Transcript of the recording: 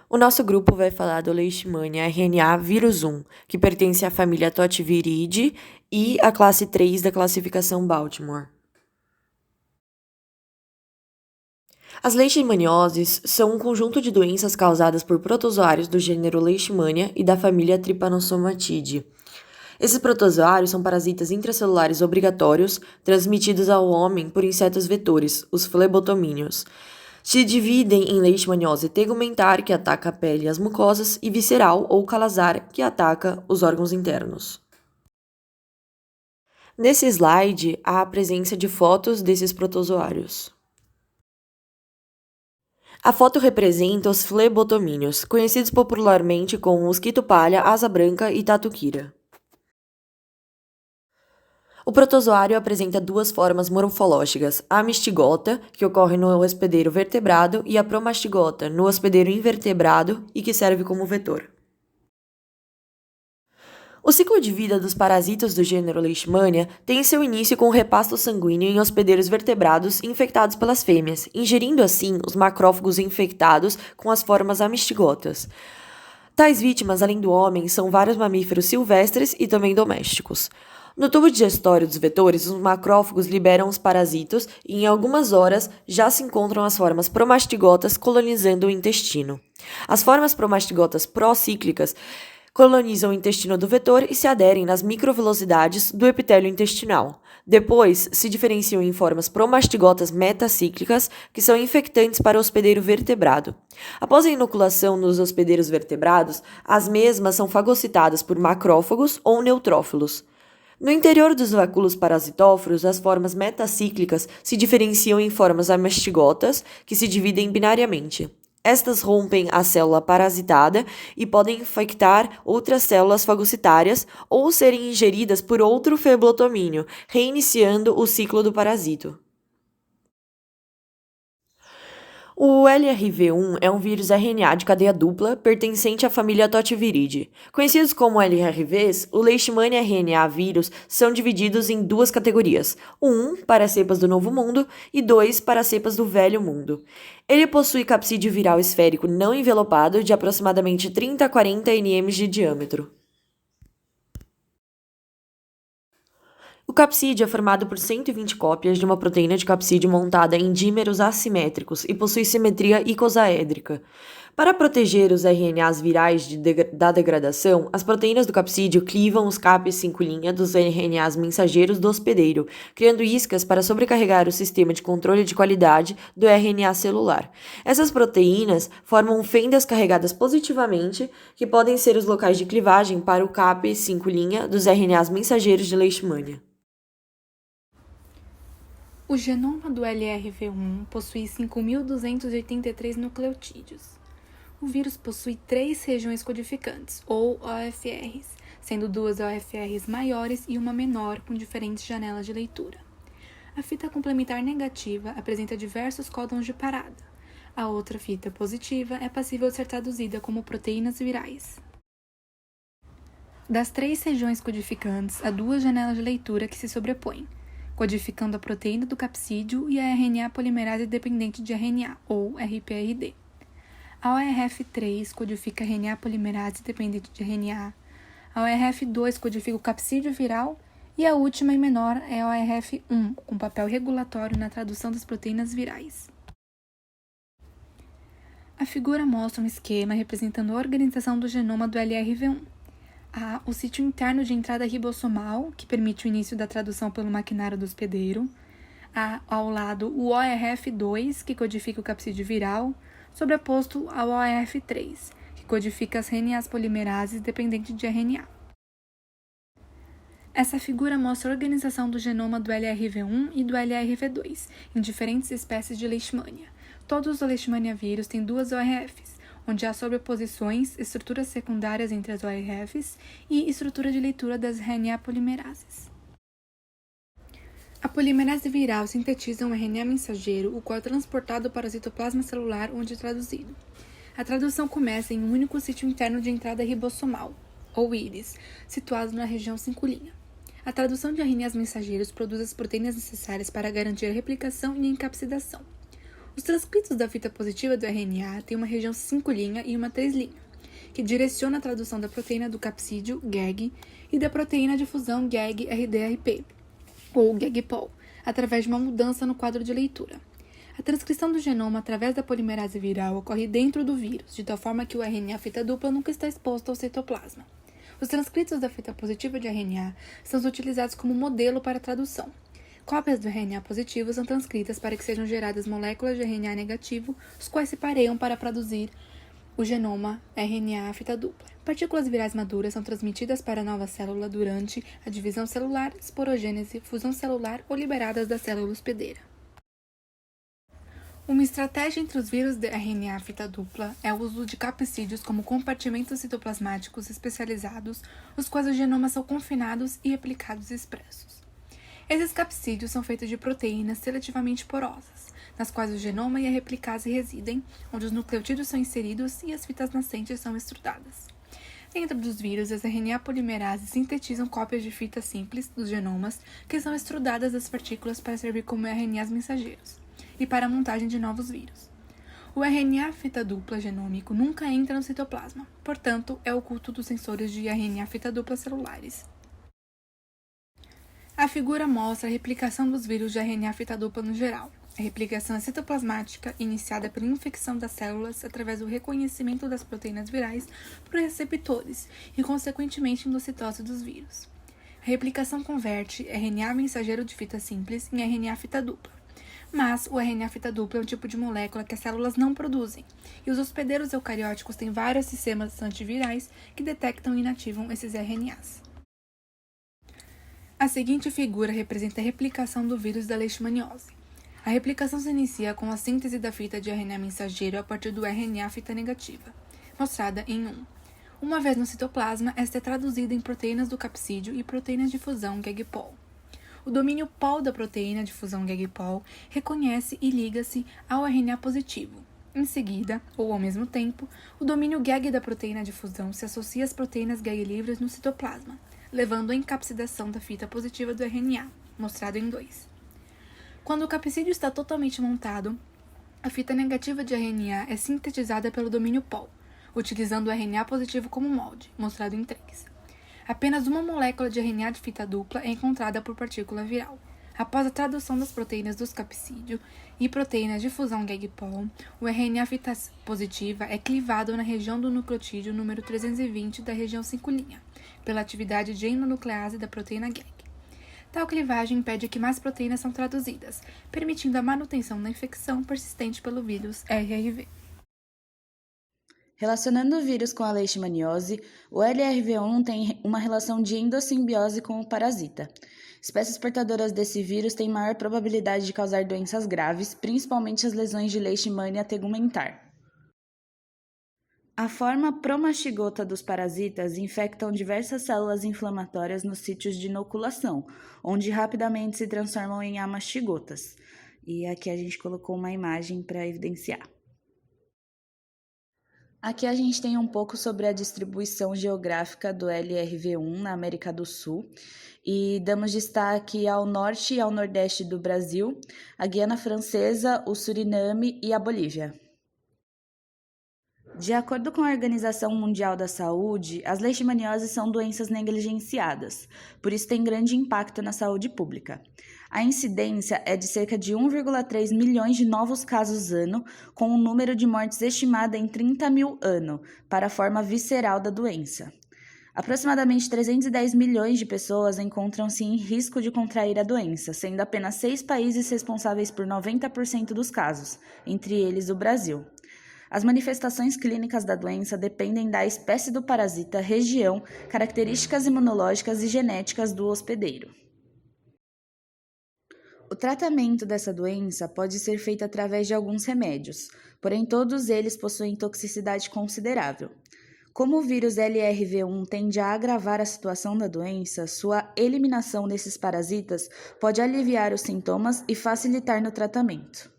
O nosso grupo vai falar do Leishmania RNA vírus 1, que pertence à família Totiviridae e à classe 3 da classificação Baltimore. As leishmanioses são um conjunto de doenças causadas por protozoários do gênero Leishmania e da família Trypanosomatidae. Esses protozoários são parasitas intracelulares obrigatórios transmitidos ao homem por insetos vetores, os flebotomíneos. Se dividem em leishmaniose tegumentar, que ataca a pele e as mucosas, e visceral ou calazar, que ataca os órgãos internos. Nesse slide, há a presença de fotos desses protozoários. A foto representa os flebotomíneos, conhecidos popularmente como mosquito palha, asa branca e tatuquira. O protozoário apresenta duas formas morfológicas, a mastigota, que ocorre no hospedeiro vertebrado, e a promastigota, no hospedeiro invertebrado e que serve como vetor. O ciclo de vida dos parasitas do gênero Leishmania tem seu início com o repasto sanguíneo em hospedeiros vertebrados infectados pelas fêmeas, ingerindo assim os macrófagos infectados com as formas amistigotas. Tais vítimas, além do homem, são vários mamíferos silvestres e também domésticos. No tubo digestório dos vetores, os macrófagos liberam os parasitos e em algumas horas já se encontram as formas promastigotas colonizando o intestino. As formas promastigotas procíclicas colonizam o intestino do vetor e se aderem nas microvelocidades do epitélio intestinal. Depois, se diferenciam em formas promastigotas metacíclicas, que são infectantes para o hospedeiro vertebrado. Após a inoculação nos hospedeiros vertebrados, as mesmas são fagocitadas por macrófagos ou neutrófilos. No interior dos vacúolos parasitóforos, as formas metacíclicas se diferenciam em formas amistigotas, que se dividem binariamente. Estas rompem a célula parasitada e podem infectar outras células fagocitárias ou serem ingeridas por outro flebotomínio, reiniciando o ciclo do parasito. O LRV1 é um vírus RNA de cadeia dupla pertencente à família Totiviridae. Conhecidos como LRVs, o Leishmania RNA vírus são divididos em duas categorias: 1 para cepas do Novo Mundo e 2 para cepas do Velho Mundo. Ele possui capsídeo viral esférico não envelopado de aproximadamente 30 a 40 nm de diâmetro. O capsídeo é formado por 120 cópias de uma proteína de capsídeo montada em dímeros assimétricos e possui simetria icosaédrica. Para proteger os RNAs virais da degradação, as proteínas do capsídeo clivam os capes 5' dos RNAs mensageiros do hospedeiro, criando iscas para sobrecarregar o sistema de controle de qualidade do RNA celular. Essas proteínas formam fendas carregadas positivamente, que podem ser os locais de clivagem para o cape 5' dos RNAs mensageiros de Leishmania. O genoma do LRV1 possui 5.283 nucleotídeos. O vírus possui 3 regiões codificantes, ou OFRs, sendo 2 OFRs maiores e uma menor, com diferentes janelas de leitura. A fita complementar negativa apresenta diversos códons de parada. A outra fita positiva é passível de ser traduzida como proteínas virais. Das 3 regiões codificantes, há 2 janelas de leitura que se sobrepõem, codificando a proteína do capsídeo e a RNA polimerase dependente de RNA, ou RPRD. A ORF3 codifica a RNA polimerase dependente de RNA, a ORF2 codifica o capsídeo viral e a última e menor é a ORF1, com papel regulatório na tradução das proteínas virais. A figura mostra um esquema representando a organização do genoma do LRV1. Há o sítio interno de entrada ribossomal, que permite o início da tradução pelo maquinário do hospedeiro. Há, ao lado, o ORF2, que codifica o capsídeo viral, sobreposto ao ORF3, que codifica as RNAs polimerases dependentes de RNA. Essa figura mostra a organização do genoma do LRV1 e do LRV2, em diferentes espécies de Leishmania. Todos os Leishmania vírus têm 2 ORFs, onde há sobreposições, estruturas secundárias entre as ORFs e estrutura de leitura das RNA polimerases. A polimerase viral sintetiza um RNA mensageiro, o qual é transportado para o citoplasma celular, onde é traduzido. A tradução começa em um único sítio interno de entrada ribossomal, ou íris, situado na região 5'. A tradução de RNAs mensageiros produz as proteínas necessárias para garantir a replicação e a encapsidação. Os transcritos da fita positiva do RNA têm uma região 5' e uma 3', que direciona a tradução da proteína do capsídeo, GAG, e da proteína de fusão GAG-RDRP, ou GAG-POL, através de uma mudança no quadro de leitura. A transcrição do genoma através da polimerase viral ocorre dentro do vírus, de tal forma que o RNA fita dupla nunca está exposto ao citoplasma. Os transcritos da fita positiva de RNA são utilizados como modelo para a tradução. Cópias do RNA positivo são transcritas para que sejam geradas moléculas de RNA negativo, os quais se pareiam para produzir o genoma RNA fita dupla. Partículas virais maduras são transmitidas para a nova célula durante a divisão celular, esporogênese, fusão celular ou liberadas da célula hospedeira. Uma estratégia entre os vírus de RNA fita dupla é o uso de capsídeos como compartimentos citoplasmáticos especializados, os quais os genomas são confinados e replicados expressos. Esses capsídeos são feitos de proteínas seletivamente porosas, nas quais o genoma e a replicase residem, onde os nucleotídeos são inseridos e as fitas nascentes são estudadas. Dentro dos vírus, as RNA polimerases sintetizam cópias de fitas simples dos genomas que são estudadas das partículas para servir como RNAs mensageiros e para a montagem de novos vírus. O RNA fita dupla genômico nunca entra no citoplasma, portanto, é oculto dos sensores de RNA fita dupla celulares. A figura mostra a replicação dos vírus de RNA fita dupla no geral. A replicação é citoplasmática, iniciada pela infecção das células através do reconhecimento das proteínas virais por receptores e, consequentemente, endocitose dos vírus. A replicação converte RNA mensageiro de fita simples em RNA fita dupla. Mas o RNA fita dupla é um tipo de molécula que as células não produzem, e os hospedeiros eucarióticos têm vários sistemas antivirais que detectam e inativam esses RNAs. A seguinte figura representa a replicação do vírus da leishmaniose. A replicação se inicia com a síntese da fita de RNA mensageiro a partir do RNA fita negativa, mostrada em 1. Uma vez no citoplasma, esta é traduzida em proteínas do capsídeo e proteínas de fusão GAG-POL. O domínio POL da proteína de fusão GAG-POL reconhece e liga-se ao RNA positivo. Em seguida, ou ao mesmo tempo, o domínio GAG da proteína de fusão se associa às proteínas GAG livres no citoplasma, levando à encapsidação da fita positiva do RNA, mostrado em 2. Quando o capsídeo está totalmente montado, a fita negativa de RNA é sintetizada pelo domínio POL, utilizando o RNA positivo como molde, mostrado em 3. Apenas uma molécula de RNA de fita dupla é encontrada por partícula viral. Após a tradução das proteínas dos capsídeo e proteínas de fusão GAG-POL, o RNA fita positiva é clivado na região do nucleotídeo número 320 da região 5', pela atividade de endonuclease da proteína GAG. Tal clivagem impede que mais proteínas são traduzidas, permitindo a manutenção da infecção persistente pelo vírus RRV. Relacionando o vírus com a leishmaniose, o LRV1 tem uma relação de endossimbiose com o parasita. Espécies portadoras desse vírus têm maior probabilidade de causar doenças graves, principalmente as lesões de leishmania tegumentar. A forma promastigota dos parasitas infectam diversas células inflamatórias nos sítios de inoculação, onde rapidamente se transformam em amastigotas. E aqui a gente colocou uma imagem para evidenciar. Aqui a gente tem um pouco sobre a distribuição geográfica do LRV1 na América do Sul e damos destaque ao norte e ao nordeste do Brasil, a Guiana Francesa, o Suriname e a Bolívia. De acordo com a Organização Mundial da Saúde, as leishmanioses são doenças negligenciadas, por isso tem grande impacto na saúde pública. A incidência é de cerca de 1,3 milhões de novos casos ano, com um número de mortes estimado em 30 mil ano, para a forma visceral da doença. Aproximadamente 310 milhões de pessoas encontram-se em risco de contrair a doença, sendo apenas 6 países responsáveis por 90% dos casos, entre eles o Brasil. As manifestações clínicas da doença dependem da espécie do parasita, região, características imunológicas e genéticas do hospedeiro. O tratamento dessa doença pode ser feito através de alguns remédios, porém todos eles possuem toxicidade considerável. Como o vírus LRV1 tende a agravar a situação da doença, sua eliminação desses parasitas pode aliviar os sintomas e facilitar no tratamento.